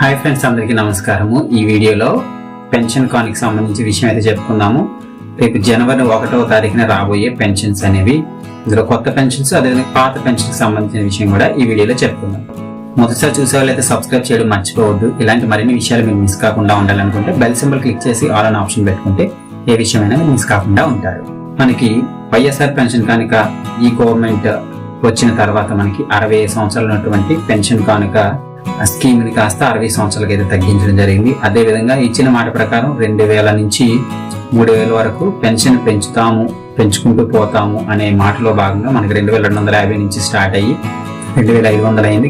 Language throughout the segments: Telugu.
హాయ్ ఫ్రెండ్స్, అందరికీ నమస్కారము. ఈ వీడియోలో పెన్షన్ కానికి సంబంధించి విషయం అయితే చెప్పుకుందాము. రేపు జనవరి 1వ తారీఖున రాబోయే పెన్షన్స్ అనేవి, ఇందులో కొత్త పెన్షన్స్ అదేవిధంగా పాత పెన్షన్ సంబంధించిన విషయం కూడా ఈ వీడియోలో చెప్పుకుందాం. మొదటిసారి చూసే వాళ్ళైతే సబ్స్క్రైబ్ చేయడం మర్చిపోవద్దు. ఇలాంటి మరిన్ని విషయాలు మీరు మిస్ కాకుండా ఉండాలనుకుంటే బెల్ సింబల్ క్లిక్ చేసి ఆల్ అనే ఆప్షన్ పెట్టుకుంటే ఏ విషయమైనా మీరు మిస్ కాకుండా ఉంటారు. మనకి వైఎస్ఆర్ పెన్షన్ కానుక ఈ గవర్నమెంట్ వచ్చిన తర్వాత మనకి 60 సంవత్సరాలు ఉన్నటువంటి పెన్షన్ కానుక స్కీమ్ ని కాస్త 60 సంవత్సరాలకు అయితే తగ్గించడం జరిగింది. అదే విధంగా ఇచ్చిన మాట ప్రకారం 2000 నుంచి 3000 వరకు పెన్షన్ పెంచుకుంటూ పోతాము అనే మాటలో భాగంగా మనకి 2250 నుంచి స్టార్ట్ అయ్యి 2500 అయింది.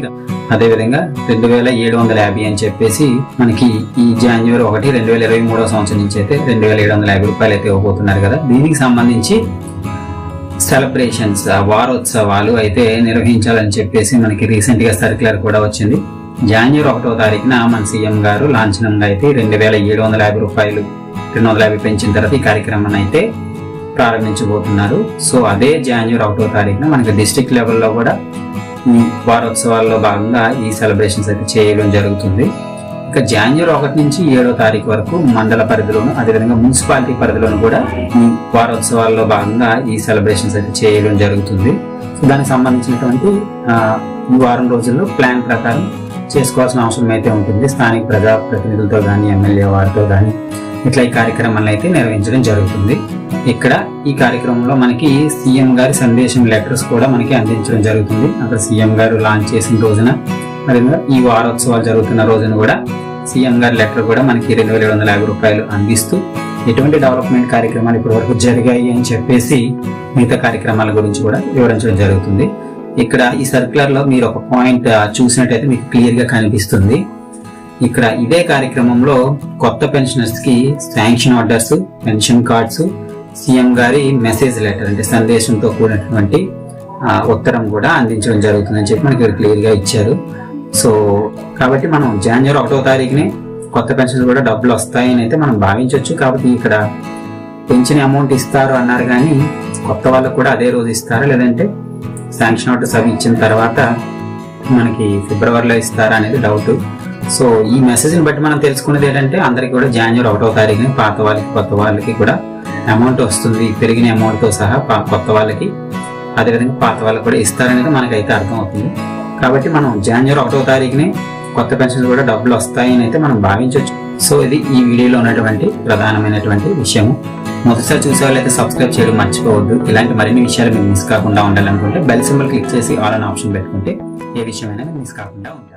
అదే విధంగా 2750 అని చెప్పేసి మనకి ఈ జనవరి 1, 2023 సంవత్సరం నుంచి అయితే 2750 రూపాయలు అయితే ఇవ్వబోతున్నారు కదా. దీనికి సంబంధించి సెలబ్రేషన్స్, వారోత్సవాలు అయితే నిర్వహించాలని చెప్పేసి మనకి రీసెంట్ గా సర్క్యులర్ కూడా వచ్చింది. జనవరి 1వ తారీఖున మన సీఎం గారు లాంఛనంగా అయితే 2750 రూపాయలు 250 పెంచిన తర్వాత ఈ కార్యక్రమాన్ని అయితే ప్రారంభించబోతున్నారు. సో అదే జనవరి 1వ తారీఖున మనకి డిస్ట్రిక్ట్ లెవెల్లో కూడా ఈ వారోత్సవాల్లో భాగంగా ఈ సెలబ్రేషన్స్ అయితే చేయడం జరుగుతుంది. ఇక జనవరి 1 నుంచి 7వ తారీఖు వరకు మండల పరిధిలోను అదేవిధంగా మున్సిపాలిటీ పరిధిలోను కూడా ఈ వారోత్సవాల్లో భాగంగా ఈ సెలబ్రేషన్స్ అయితే చేయడం జరుగుతుంది. సో దానికి సంబంధించినటువంటి ఈ వారం రోజుల్లో ప్లాన్ ప్రకారం చేసుకోవాల్సిన అవసరం అయితే ఉంటుంది. స్థానిక ప్రజా ప్రతినిధులతో కానీ ఎమ్మెల్యే వారితో కానీ ఇట్లా ఈ కార్యక్రమాలను అయితే నిర్వహించడం జరుగుతుంది. ఇక్కడ ఈ కార్యక్రమంలో మనకి సీఎం గారి సందేశం లెటర్స్ కూడా మనకి అందించడం జరుగుతుంది. అక్కడ సీఎం గారు లాంచ్ చేసిన రోజున అదేవిధంగా ఈ వారోత్సవాలు జరుగుతున్న రోజున కూడా సీఎం గారి లెటర్ కూడా మనకి 2750 రూపాయలు అందిస్తూ ఎటువంటి డెవలప్మెంట్ కార్యక్రమాలు ఇప్పటి వరకు జరిగాయి అని చెప్పేసి మిగతా కార్యక్రమాల గురించి కూడా వివరించడం జరుగుతుంది. ఇక్కడ ఈ సర్క్యులర్ లో మీరు ఒక పాయింట్ చూసినట్టయితే మీకు క్లియర్ గా కనిపిస్తుంది. ఇక్కడ ఇదే కార్యక్రమంలో కొత్త పెన్షనర్స్ కి sanction orders, pension cards, CM గారి మెసేజ్ లెటర్ అంటే సందేశంతో కూడినటువంటి ఉత్తరం కూడా అందించడం జరుగుతుందని చెప్పి మనకి క్లియర్ గా ఇచ్చారు. సో కాబట్టి మనం జనవరి 1వ తారీఖునే కొత్త పెన్షన్స్ కూడా డబ్బులు వస్తాయని అయితే మనం భావించవచ్చు. కాబట్టి ఇక్కడ పెన్షన్ అమౌంట్ ఇస్తారు అన్నారు, కానీ కొత్త వాళ్ళకు కూడా అదే రోజు ఇస్తారా లేదంటే శాంక్షన్ ఆర్డర్స్ అవి ఇచ్చిన తర్వాత మనకి ఫిబ్రవరిలో ఇస్తారా అనేది డౌట్. సో ఈ మెసేజ్ని బట్టి మనం తెలుసుకునేది ఏంటంటే అందరికి కూడా జనవరి 1వ తారీఖున పాత వాళ్ళకి కొత్త వాళ్ళకి కూడా అమౌంట్ వస్తుంది. పెరిగిన అమౌంట్తో సహా కొత్త వాళ్ళకి అదేవిధంగా పాత వాళ్ళకి కూడా ఇస్తారనేది మనకైతే అర్థం అవుతుంది. కాబట్టి మనం జనవరి 1వ తారీఖునే కొత్త పెన్షన్స్ కూడా డబ్బులు వస్తాయని అయితే మనం భావించవచ్చు. సో ఇది ఈ వీడియోలో ఉన్నటువంటి ప్రధానమైనటువంటి విషయము. మొదటిసారి చూసే వాళ్ళైతే సబ్స్క్రైబ్ చేయడం మర్చిపోవద్దు. ఇలాంటి మరిన్ని విషయాలు మీరు మిస్ కాకుండా ఉండాలనుకుంటే బెల్ సింబల్ క్లిక్ చేసి ఆల్ అనే ఆప్షన్ పెట్టుకుంటే ఏ విషయమైనా మిస్ కాకుండా ఉంటుంది.